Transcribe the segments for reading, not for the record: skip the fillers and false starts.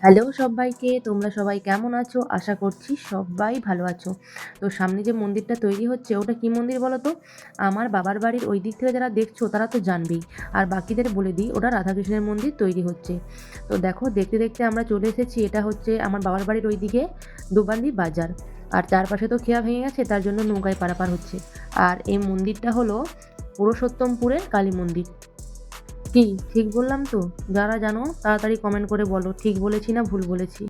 Hello সব্বাইকে, তোমরা সবাই কেমন আছো? আশা করছি সব্বাই ভালো আছো। তো সামনে যে মন্দিরটা তৈরি হচ্ছে ওটা কি মন্দির বলো তো? আমার বাবার বাড়ির ওই দিক থেকে যারা দেখছো তারা তো জানবেই। আর বাকিদের বলে দিই ওটা রাধাকৃষ্ণের মন্দির তৈরি হচ্ছে। তো দেখো দেখতে দেখতে আমরা চলে এসেছি। এটা হচ্ছে আমার বাবার বাড়ির ওই দিকে দুবান্দি বাজার। আর চারপাশে তো খেয়া ভেঙে গেছে, তার জন্য নৌকায় পারাপার হচ্ছে। আর এই মন্দিরটা হলো পুরুষোত্তমপুরের কালী মন্দির। কি ঠিক বললাম তো? যারা জানো তাড়াতাড়ি কমেন্ট করে বলো ঠিক বলেছি না ভুল বলেছি।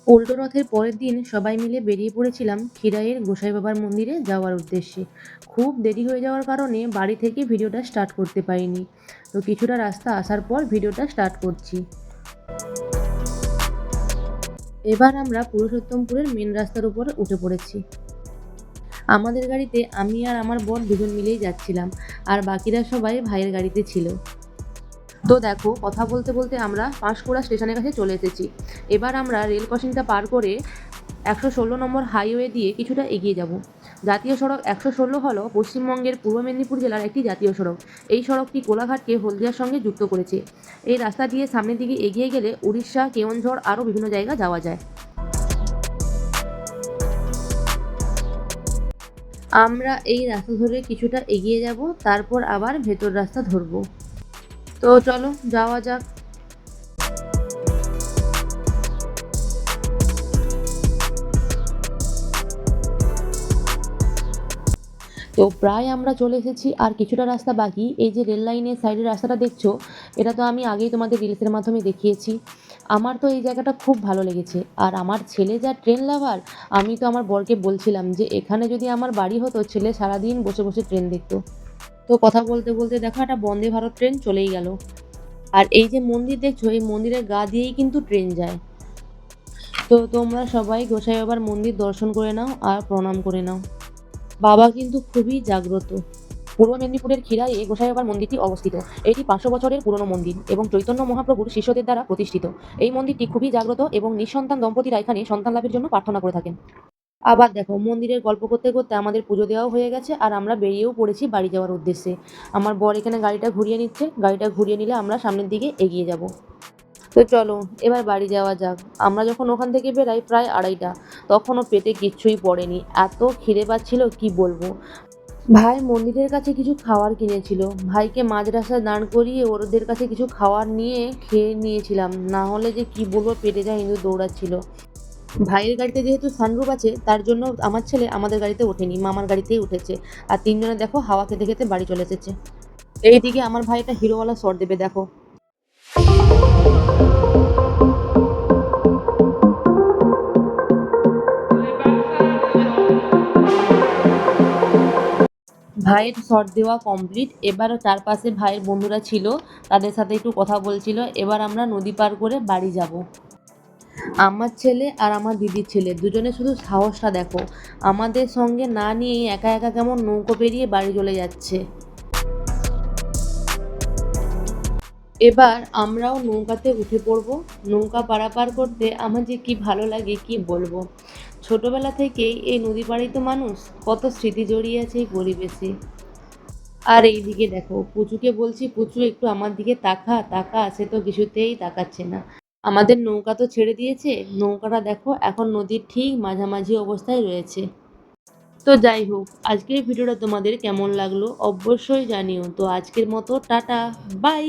উল্টো রথের পরের দিন সবাই মিলে বেরিয়ে পড়েছিলাম ক্ষীরাইয়ের গোসাই বাবার মন্দিরে যাওয়ার উদ্দেশ্যে। খুব দেরি হয়ে যাওয়ার কারণে বাড়ি থেকে ভিডিওটা স্টার্ট করতে পারিনি। তো কিছুটা রাস্তা আসার পর ভিডিওটা স্টার্ট করছি। এবার আমরা পুরুষোত্তমপুরের মেন রাস্তার উপর উঠে পড়েছি। আমাদের গাড়িতে আমি আর আমার বর দুজন মিলেই যাচ্ছিলাম, আর বাকিরা সবাই ভাইয়ের গাড়িতে ছিল। তো দেখো কথা বলতে বলতে আমরা পাঁশকুড়া স্টেশনের কাছে চলে এসেছি। এবার আমরা রেল ক্রসিংটা পার করে 116 নম্বর হাইওয়ে দিয়ে কিছুটা এগিয়ে যাব। জাতীয় সড়ক 116 হলো পশ্চিমবঙ্গের পূর্ব মেদিনীপুর জেলার একটি জাতীয় সড়ক। এই সড়কটি কোলাঘাটকে হলদিয়ার সঙ্গে যুক্ত করেছে। এই রাস্তা দিয়ে সামনের দিকে এগিয়ে গেলে উড়িষ্যা, কেওনঝড় আরও বিভিন্ন জায়গা যাওয়া যায়। আমরা এই রাস্তা ধরে কিছুটা এগিয়ে যাব, তারপর আবার ভেতর রাস্তা ধরবো। তো চলো যাওয়া যাক। তো প্রায় আমরা চলে এসেছি, আর কিছুটা রাস্তা বাকি। এই যে রেল লাইনের সাইডের রাস্তাটা দেখছো, এটা তো আমি আগেই তোমাদের রিলসের মাধ্যমে দেখিয়েছি। আমার তো এই জায়গাটা খুব ভালো লেগেছে। আর আমার ছেলে যা ট্রেন লাভার, আমি তো আমার বরকে বলছিলাম যে এখানে যদি আমার বাড়ি হতো, ছেলে সারাদিন বসে বসে ট্রেন দেখতো। তো কথা বলতে বলতে দেখো একটা বন্দে ভারত ট্রেন চলেই গেল। আর এই যে মন্দির দেখছো, এই মন্দিরের গা দিয়েই কিন্তু ট্রেন যায়। তো তোমরা সবাই গোসাই বাবার মন্দির দর্শন করে নাও আর প্রণাম করে নাও। বাবা কিন্তু খুবই জাগ্রত। পূর্ব মেদিনীপুরের খিরাইয়ে গোসাই বাবার মন্দিরটি অবস্থিত। এটি 500 বছরের পুরনো মন্দির এবং চৈতন্য মহাপ্রভুর শিষ্যদের দ্বারা প্রতিষ্ঠিত। এই মন্দিরটি খুবই জাগ্রত এবং নিঃসন্তান দম্পতিরা এখানে সন্তান লাভের জন্য প্রার্থনা করে থাকেন। আবার দেখো মন্দিরের গল্প করতে করতে আমাদের পুজো দেওয়াও হয়ে গেছে, আর আমরা বেরিয়েও পড়েছি বাড়ি যাওয়ার উদ্দেশ্যে। আমার বর এখানে গাড়িটা ঘুরিয়ে নিচ্ছে। গাড়িটা ঘুরিয়ে নিলে আমরা সামনের দিকে এগিয়ে যাব। তো চলো এবার বাড়ি যাওয়া যাক। আমরা যখন ওখান থেকে বেরাই প্রায় 2:30, তখনও পেটে কিচ্ছুই পড়েনি, এত খিদে পাচ্ছিল কি বলবো। ভাই মন্দিরের কাছে কিছু খাওয়ার কিনেছিল। ভাইকে মাঝ রাস্তায় দাঁড় করিয়ে ওদের কাছে কিছু খাওয়ার নিয়ে খেয়ে নিয়েছিলাম, না হলে যে কি বলবো পেটে যা ইঁদুর দৌড়াচ্ছিল। ভাইয়ের গাড়িতে যেহেতু সানরুফ আছে, তার জন্য আমার ছেলে আমাদের গাড়িতে ওঠেনি, মামার গাড়িতেই উঠেছে। আর তিনজনে দেখো হাওয়া খেতে খেতে বাড়ি চলে এসেছে। এইদিকে আমার ভাই একটা হিরোওয়ালা শট দেবে দেখো। ভাইয়ের শট দেওয়া কমপ্লিট। এবারও চারপাশে ভাইয়ের বন্ধুরা ছিল, তাদের সাথে একটু কথা বলছিল। এবার আমরা নদী পার করে বাড়ি যাব। আমার ছেলে আর আমার দিদির ছেলে দুজনে শুধু সাহসটা দেখো, আমাদের সঙ্গে না নিয়েই একা একা কেমন নৌকো পেরিয়ে বাড়ি চলে যাচ্ছে। এবার আমরাও নৌকাতে উঠে পড়ব। নৌকা পারাপার করতে আমার যে কি ভালো লাগে কি বলবো। ছোটবেলা থেকেই এই নদী পাড়েই তো মানুষ, কত স্মৃতি জড়িয়ে আছে এই পরিবেশে। আর এইদিকে দেখো পুচুকে বলছি, পুচু একটু আমার দিকে তাকা তাকা, সে তো কিছুতেই তাকাচ্ছে না। আমাদের নৌকা তো ছেড়ে দিয়েছে। নৌকাটা দেখো এখন নদীর ঠিক মাঝামাঝি অবস্থায় রয়েছে। তো যাই হোক, আজকের ভিডিওটা তোমাদের কেমন লাগলো অবশ্যই জানিও। তো আজকের মতো টাটা, বাই।